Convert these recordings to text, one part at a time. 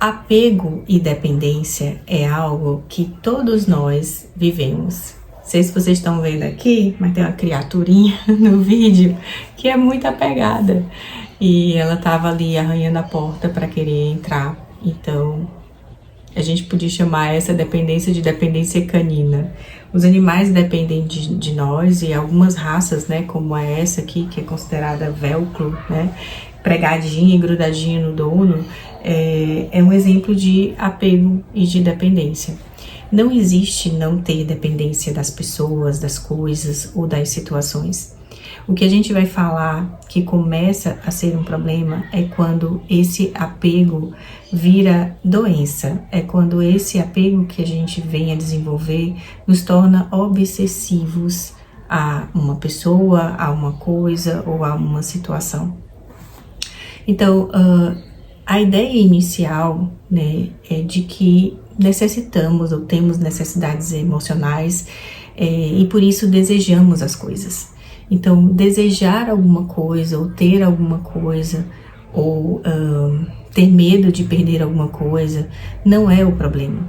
Apego e dependência é algo que todos nós vivemos. Não sei se vocês estão vendo aqui, mas tem uma criaturinha no vídeo que é muito apegada. E ela estava ali arranhando a porta para querer entrar. Então, a gente podia chamar essa dependência de dependência canina. Os animais dependem de nós e algumas raças, né, como essa aqui, que é considerada velcro, né, pregadinha e grudadinha no dono, é um exemplo de apego e de dependência. Não existe não ter dependência das pessoas, das coisas ou das situações. O que a gente vai falar que começa a ser um problema é quando esse apego vira doença. É quando esse apego que a gente vem a desenvolver nos torna obsessivos a uma pessoa, a uma coisa ou a uma situação. Então, a ideia inicial, né, é de que necessitamos ou temos necessidades emocionais e por isso desejamos as coisas. Então, desejar alguma coisa ou ter alguma coisa ou ter medo de perder alguma coisa não é o problema.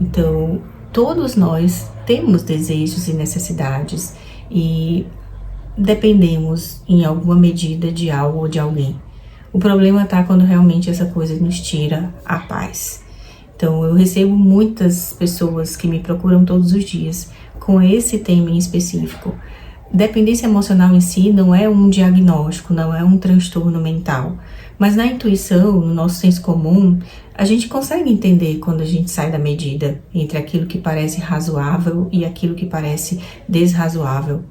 Então, todos nós temos desejos e necessidades e dependemos em alguma medida de algo ou de alguém. O problema está quando realmente essa coisa nos tira a paz. Então, eu recebo muitas pessoas que me procuram todos os dias com esse tema em específico. Dependência emocional em si não é um diagnóstico, não é um transtorno mental. Mas na intuição, no nosso senso comum, a gente consegue entender quando a gente sai da medida entre aquilo que parece razoável e aquilo que parece desrazoável.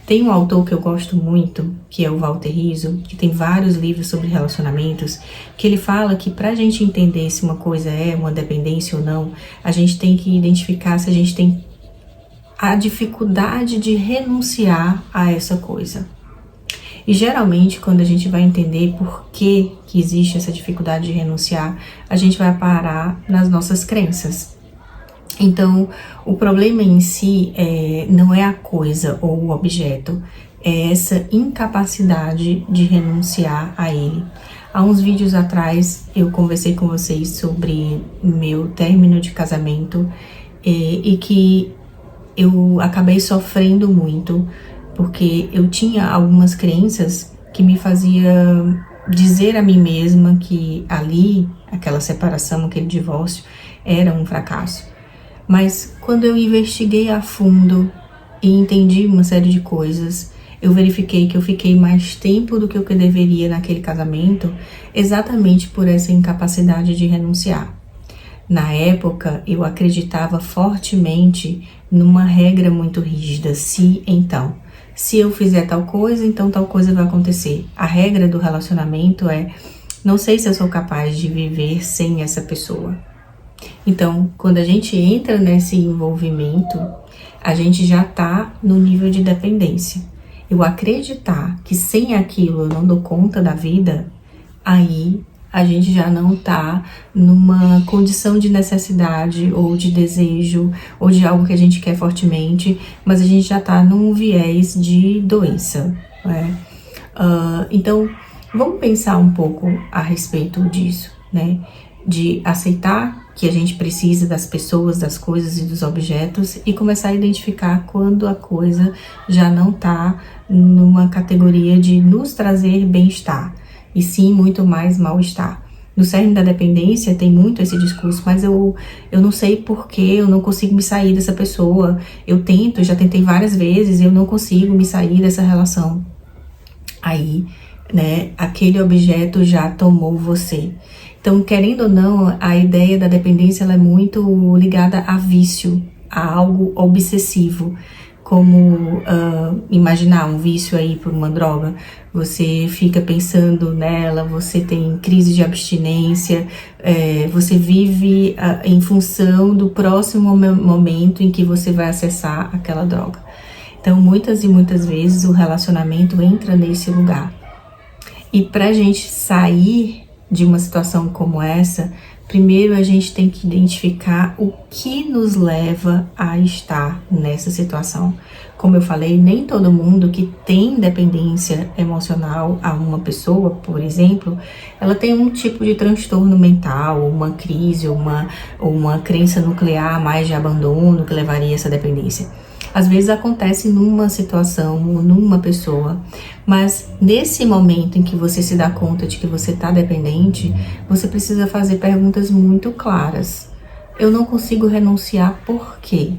Tem um autor que eu gosto muito, que é o Walter Rizzo, que tem vários livros sobre relacionamentos, que ele fala que para a gente entender se uma coisa é uma dependência ou não, a gente tem que identificar se a gente tem a dificuldade de renunciar a essa coisa. E geralmente, quando a gente vai entender por que existe essa dificuldade de renunciar, a gente vai parar nas nossas crenças. Então, o problema em si não é a coisa ou o objeto, é essa incapacidade de renunciar a ele. Há uns vídeos atrás, eu conversei com vocês sobre meu término de casamento e que eu acabei sofrendo muito, porque eu tinha algumas crenças que me fazia dizer a mim mesma que ali, aquela separação, aquele divórcio, era um fracasso. Mas quando eu investiguei a fundo e entendi uma série de coisas, eu verifiquei que eu fiquei mais tempo do que eu deveria naquele casamento, exatamente por essa incapacidade de renunciar. Na época, eu acreditava fortemente numa regra muito rígida, se então. Se eu fizer tal coisa, então tal coisa vai acontecer. A regra do relacionamento é, não sei se eu sou capaz de viver sem essa pessoa. Então, quando a gente entra nesse envolvimento, a gente já tá no nível de dependência. Eu acreditar que sem aquilo eu não dou conta da vida, aí a gente já não tá numa condição de necessidade ou de desejo ou de algo que a gente quer fortemente, mas a gente já tá num viés de doença, né? Então, vamos pensar um pouco a respeito disso, né? De aceitar que a gente precisa das pessoas, das coisas e dos objetos e começar a identificar quando a coisa já não tá numa categoria de nos trazer bem-estar, e sim muito mais mal-estar. No cerne da dependência tem muito esse discurso, mas eu não sei por que eu não consigo me sair dessa pessoa. Eu tento, já tentei várias vezes, eu não consigo me sair dessa relação. Aí, né, aquele objeto já tomou você. Então, querendo ou não, a ideia da dependência ela é muito ligada a vício, a algo obsessivo. Como imaginar um vício aí por uma droga, você fica pensando nela, você tem crise de abstinência, você vive em função do próximo momento em que você vai acessar aquela droga. Então, muitas e muitas vezes o relacionamento entra nesse lugar. E pra gente sair de uma situação como essa, primeiro a gente tem que identificar o que nos leva a estar nessa situação. como eu falei, nem todo mundo que tem dependência emocional a uma pessoa, por exemplo, ela tem um tipo de transtorno mental, uma crise, uma crença nuclear mais de abandono que levaria a essa dependência. Às vezes acontece numa situação, numa pessoa, mas nesse momento em que você se dá conta de que você está dependente, você precisa fazer perguntas muito claras. Eu não consigo renunciar por quê?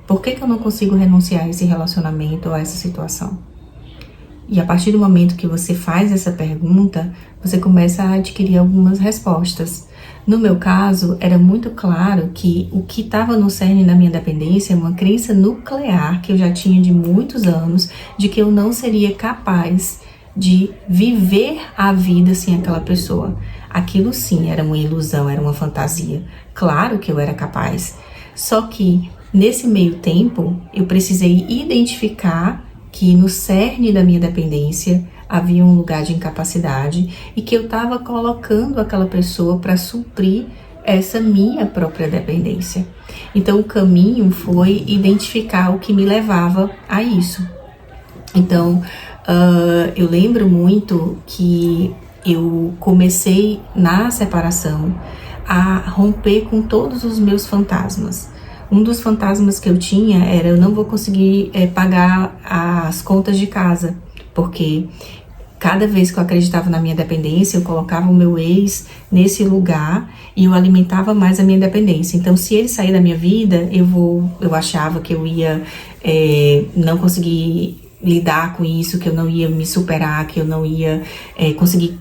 Por que eu não consigo renunciar a esse relacionamento ou a essa situação? E a partir do momento que você faz essa pergunta, você começa a adquirir algumas respostas. No meu caso, era muito claro que o que estava no cerne da minha dependência é uma crença nuclear que eu já tinha de muitos anos, de que eu não seria capaz de viver a vida sem aquela pessoa. Aquilo sim era uma ilusão, era uma fantasia. Claro que eu era capaz. Só que nesse meio tempo eu precisei identificar que no cerne da minha dependência havia um lugar de incapacidade e que eu estava colocando aquela pessoa para suprir essa minha própria dependência. Então o caminho foi identificar o que me levava a isso. Então eu lembro muito que eu comecei na separação a romper com todos os meus fantasmas. Um dos fantasmas que eu tinha era: eu não vou conseguir pagar as contas de casa, porque cada vez que eu acreditava na minha dependência, eu colocava o meu ex nesse lugar e eu alimentava mais a minha dependência. Então, se ele sair da minha vida, eu achava que eu ia não conseguir lidar com isso, que eu não ia me superar, que eu não ia conseguir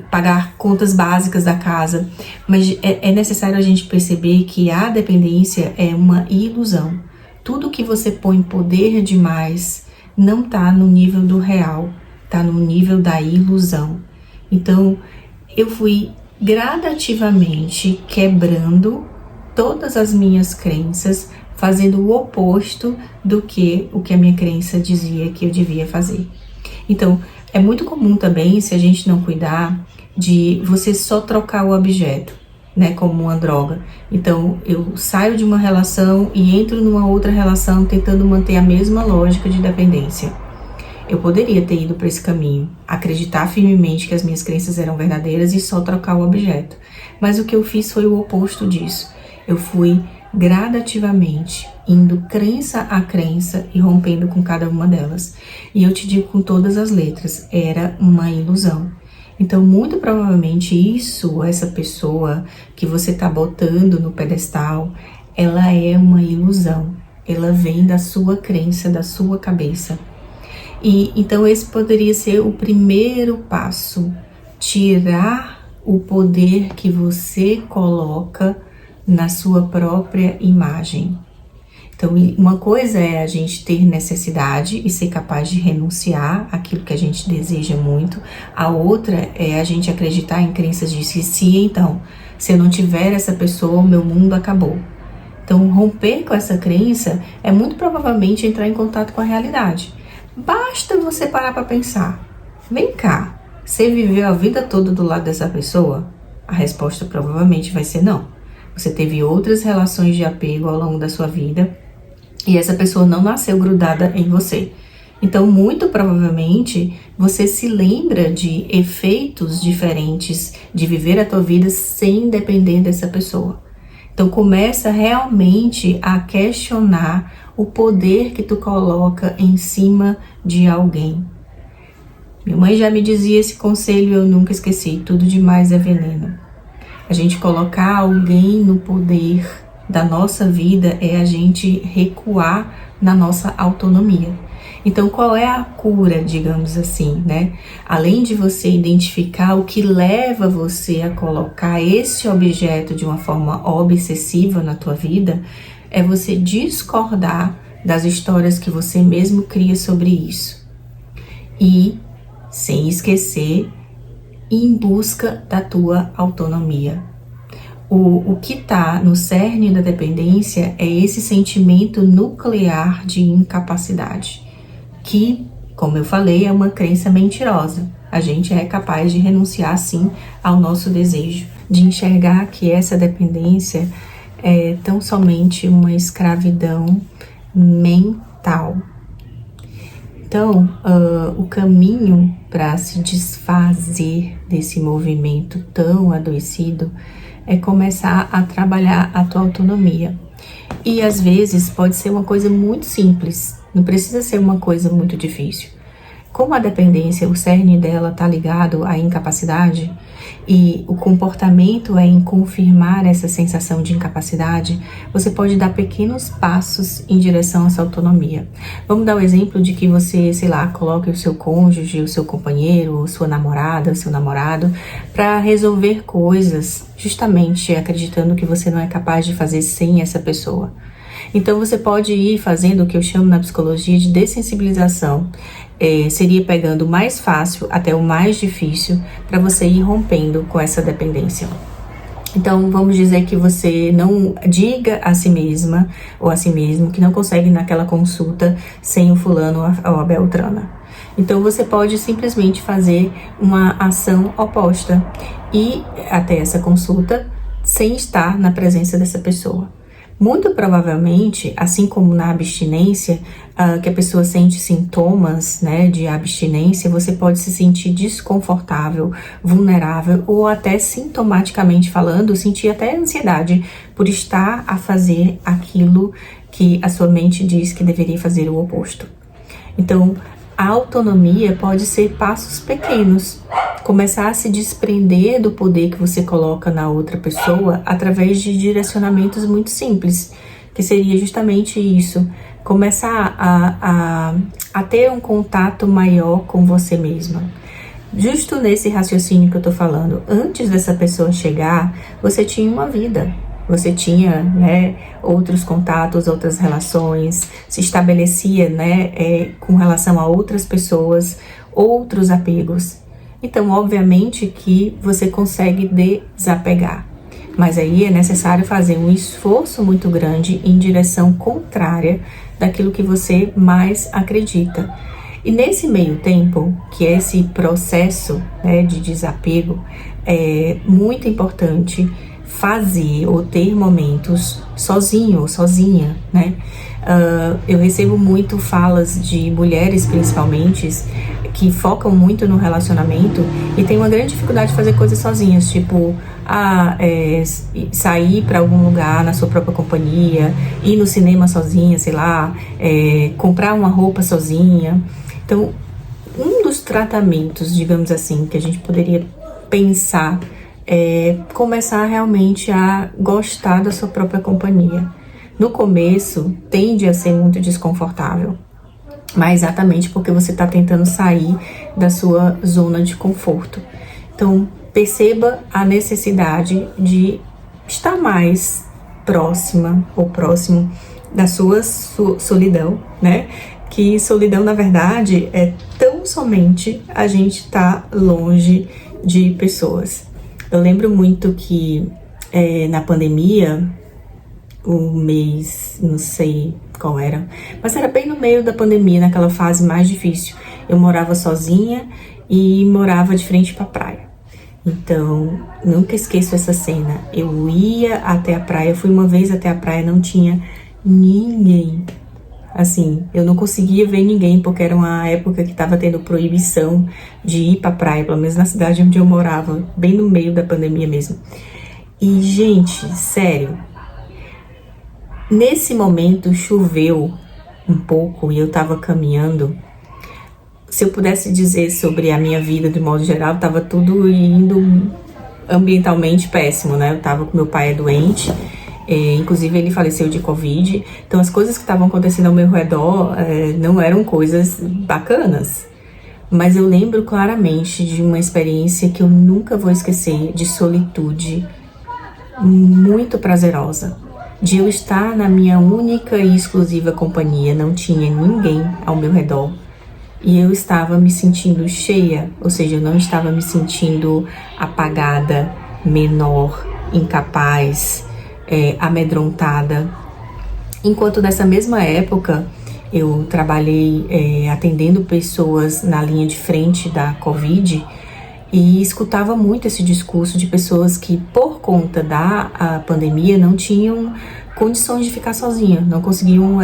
pagar contas básicas da casa. Mas é necessário a gente perceber que a dependência é uma ilusão. Tudo que você põe poder demais não está no nível do real, está no nível da ilusão. Então eu fui gradativamente quebrando todas as minhas crenças, fazendo o oposto do que o que a minha crença dizia que eu devia fazer. Então é muito comum também, se a gente não cuidar, de você só trocar o objeto, né, como uma droga. Então eu saio de uma relação e entro numa outra relação tentando manter a mesma lógica de dependência. Eu poderia ter ido para esse caminho, acreditar firmemente que as minhas crenças eram verdadeiras e só trocar o objeto. Mas o que eu fiz foi o oposto disso. Eu fui gradativamente indo crença a crença e rompendo com cada uma delas. E eu te digo com todas as letras, era uma ilusão. Então, muito provavelmente essa pessoa que você está botando no pedestal, ela é uma ilusão. Ela vem da sua crença, da sua cabeça. E então esse poderia ser o primeiro passo, tirar o poder que você coloca na sua própria imagem. Então, uma coisa é a gente ter necessidade e ser capaz de renunciar àquilo que a gente deseja muito. A outra é a gente acreditar em crenças de se então, se eu não tiver essa pessoa, o meu mundo acabou. Então, romper com essa crença é muito provavelmente entrar em contato com a realidade. Basta você parar para pensar. Vem cá, você viveu a vida toda do lado dessa pessoa? A resposta provavelmente vai ser não. Você teve outras relações de apego ao longo da sua vida e essa pessoa não nasceu grudada em você. Então, muito provavelmente, você se lembra de efeitos diferentes de viver a tua vida sem depender dessa pessoa. Então, começa realmente a questionar o poder que tu coloca em cima de alguém. Minha mãe já me dizia esse conselho e eu nunca esqueci: tudo demais é veneno. A gente colocar alguém no poder da nossa vida é a gente recuar na nossa autonomia. Então, qual é a cura, digamos assim, né? Além de você identificar o que leva você a colocar esse objeto de uma forma obsessiva na tua vida, é você discordar das histórias que você mesmo cria sobre isso. E, sem esquecer, ir em busca da tua autonomia. O que está no cerne da dependência é esse sentimento nuclear de incapacidade, que, como eu falei, é uma crença mentirosa. A gente é capaz de renunciar, sim, ao nosso desejo, de enxergar que essa dependência é tão somente uma escravidão mental. Então, o caminho para se desfazer desse movimento tão adoecido é começar a trabalhar a tua autonomia. E às vezes pode ser uma coisa muito simples, não precisa ser uma coisa muito difícil. Como a dependência, o cerne dela está ligado à incapacidade e o comportamento é em confirmar essa sensação de incapacidade, você pode dar pequenos passos em direção a essa autonomia. Vamos dar o exemplo de que você, sei lá, coloque o seu cônjuge, o seu companheiro, sua namorada, o seu namorado, para resolver coisas, justamente acreditando que você não é capaz de fazer sem essa pessoa. Então você pode ir fazendo o que eu chamo na psicologia de dessensibilização. Seria pegando o mais fácil até o mais difícil para você ir rompendo com essa dependência. Então vamos dizer que você não diga a si mesma ou a si mesmo que não consegue ir naquela consulta sem o fulano ou a beltrana. Então você pode simplesmente fazer uma ação oposta e até essa consulta sem estar na presença dessa pessoa. Muito provavelmente, assim como na abstinência, que a pessoa sente sintomas, né, de abstinência, você pode se sentir desconfortável, vulnerável ou até sintomaticamente falando, sentir até ansiedade por estar a fazer aquilo que a sua mente diz que deveria fazer o oposto. Então, a autonomia pode ser passos pequenos, começar a se desprender do poder que você coloca na outra pessoa através de direcionamentos muito simples, que seria justamente isso, começar a ter um contato maior com você mesma. Justo nesse raciocínio que eu tô falando, antes dessa pessoa chegar, você tinha uma vida. Você tinha, né, outros contatos, outras relações, se estabelecia, né, com relação a outras pessoas, outros apegos. Então, obviamente que você consegue desapegar. Mas aí é necessário fazer um esforço muito grande em direção contrária daquilo que você mais acredita. E nesse meio tempo, que é esse processo, né, de desapego, é muito importante fazer ou ter momentos sozinho ou sozinha, né? Eu recebo muito falas de mulheres, principalmente, que focam muito no relacionamento e tem uma grande dificuldade de fazer coisas sozinhas, tipo sair para algum lugar na sua própria companhia, ir no cinema sozinha, sei lá, comprar uma roupa sozinha. Então, um dos tratamentos, digamos assim, que a gente poderia pensar começar realmente a gostar da sua própria companhia. No começo, tende a ser muito desconfortável, mas exatamente porque você está tentando sair da sua zona de conforto. Então, perceba a necessidade de estar mais próxima ou próximo da sua solidão, né? Que solidão, na verdade, é tão somente a gente estar longe de pessoas. Eu lembro muito que na pandemia, o mês, não sei qual era, mas era bem no meio da pandemia, naquela fase mais difícil. Eu morava sozinha e morava de frente para a praia. Então, nunca esqueço essa cena. Eu ia até a praia, fui uma vez até a praia, não tinha ninguém. Assim, eu não conseguia ver ninguém, porque era uma época que estava tendo proibição de ir pra praia, pelo menos na cidade onde eu morava, bem no meio da pandemia mesmo. E, gente, sério, nesse momento choveu um pouco e eu tava caminhando. Se eu pudesse dizer sobre a minha vida de modo geral, tava tudo indo ambientalmente péssimo, né? Eu tava com meu pai doente. Inclusive ele faleceu de Covid, então as coisas que estavam acontecendo ao meu redor não eram coisas bacanas, mas eu lembro claramente de uma experiência que eu nunca vou esquecer, de solitude muito prazerosa, de eu estar na minha única e exclusiva companhia, não tinha ninguém ao meu redor e eu estava me sentindo cheia, ou seja, eu não estava me sentindo apagada, menor, incapaz, amedrontada. Enquanto nessa mesma época eu trabalhei atendendo pessoas na linha de frente da Covid e escutava muito esse discurso de pessoas que, por conta da pandemia, não tinham condições de ficar sozinha, não conseguiam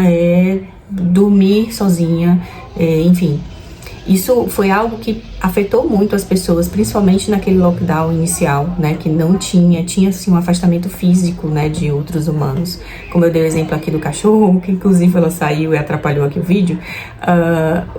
dormir sozinha, enfim. Isso foi algo que afetou muito as pessoas, principalmente naquele lockdown inicial, né, que não tinha assim um afastamento físico, né, de outros humanos. Como eu dei o exemplo aqui do cachorro, que inclusive ela saiu e atrapalhou aqui o vídeo,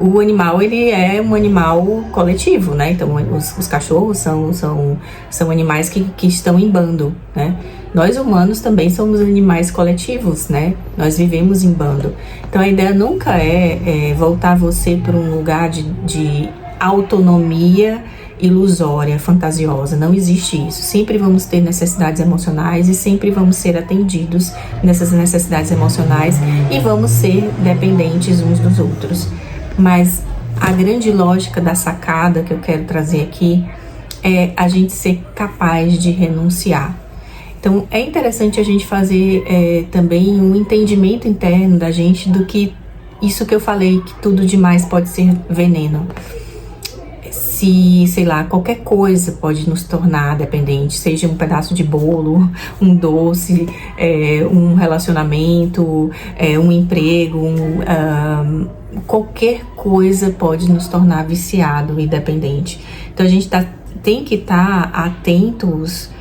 o animal, ele é um animal coletivo, né, então os cachorros são animais que estão em bando, né. Nós humanos também somos animais coletivos, né? Nós vivemos em bando. Então a ideia nunca é voltar você para um lugar de autonomia ilusória, fantasiosa. Não existe isso. Sempre vamos ter necessidades emocionais e sempre vamos ser atendidos nessas necessidades emocionais e vamos ser dependentes uns dos outros. Mas a grande lógica da sacada que eu quero trazer aqui é a gente ser capaz de renunciar. Então, é interessante a gente fazer também um entendimento interno da gente do que isso que eu falei, que tudo demais pode ser veneno. Se, sei lá, qualquer coisa pode nos tornar dependente, seja um pedaço de bolo, um doce, um relacionamento, um emprego, qualquer coisa pode nos tornar viciado e dependente. Então, a gente tem que estar atentos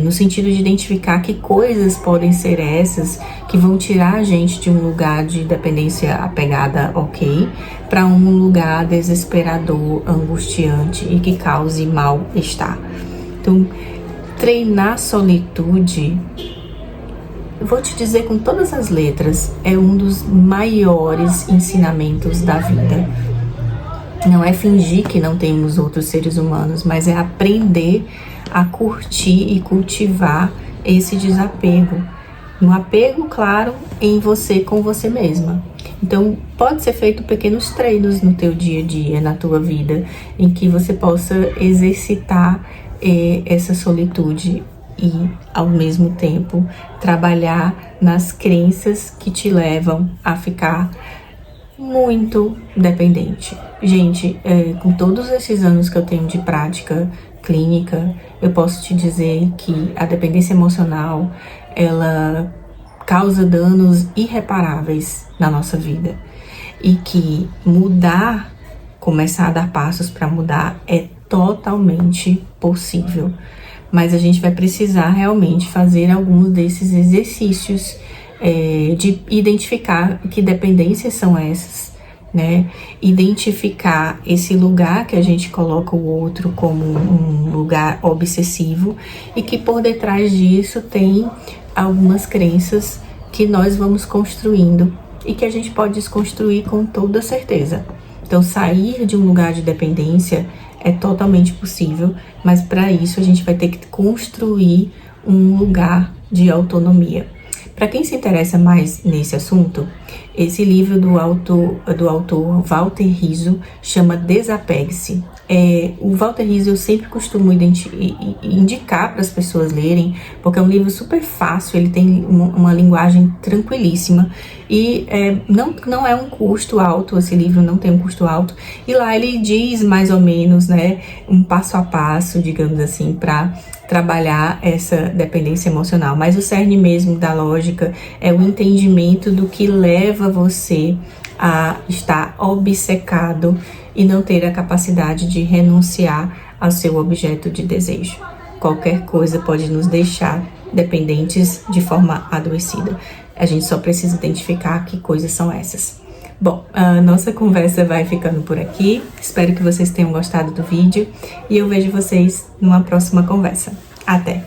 no sentido de identificar que coisas podem ser essas que vão tirar a gente de um lugar de dependência apegada, ok, para um lugar desesperador, angustiante e que cause mal-estar. Então, treinar solitude, eu vou te dizer com todas as letras, é um dos maiores ensinamentos da vida. Não é fingir que não temos outros seres humanos, mas é aprender a curtir e cultivar esse desapego. Um apego, claro, em você com você mesma. Então, pode ser feito pequenos treinos no teu dia a dia, na tua vida, em que você possa exercitar essa solitude e, ao mesmo tempo, trabalhar nas crenças que te levam a ficar muito dependente. Gente, com todos esses anos que eu tenho de prática clínica, eu posso te dizer que a dependência emocional, ela causa danos irreparáveis na nossa vida e que começar a dar passos para mudar é totalmente possível, mas a gente vai precisar realmente fazer alguns desses exercícios de identificar que dependências são essas, né? Identificar esse lugar que a gente coloca o outro como um lugar obsessivo e que por detrás disso tem algumas crenças que nós vamos construindo e que a gente pode desconstruir com toda certeza. Então, sair de um lugar de dependência é totalmente possível, mas para isso a gente vai ter que construir um lugar de autonomia. Para quem se interessa mais nesse assunto, esse livro do autor Walter Rizzo chama Desapegue-se. O Walter Rizzo eu sempre costumo indicar para as pessoas lerem, porque é um livro super fácil, ele tem uma linguagem tranquilíssima e não é um custo alto, esse livro não tem um custo alto, e lá ele diz mais ou menos, né, um passo a passo, digamos assim, para trabalhar essa dependência emocional. Mas o cerne mesmo da lógica é o entendimento do que leva você a estar obcecado e não ter a capacidade de renunciar ao seu objeto de desejo. Qualquer coisa pode nos deixar dependentes de forma adoecida. A gente só precisa identificar que coisas são essas. Bom, a nossa conversa vai ficando por aqui. Espero que vocês tenham gostado do vídeo e eu vejo vocês numa próxima conversa. Até!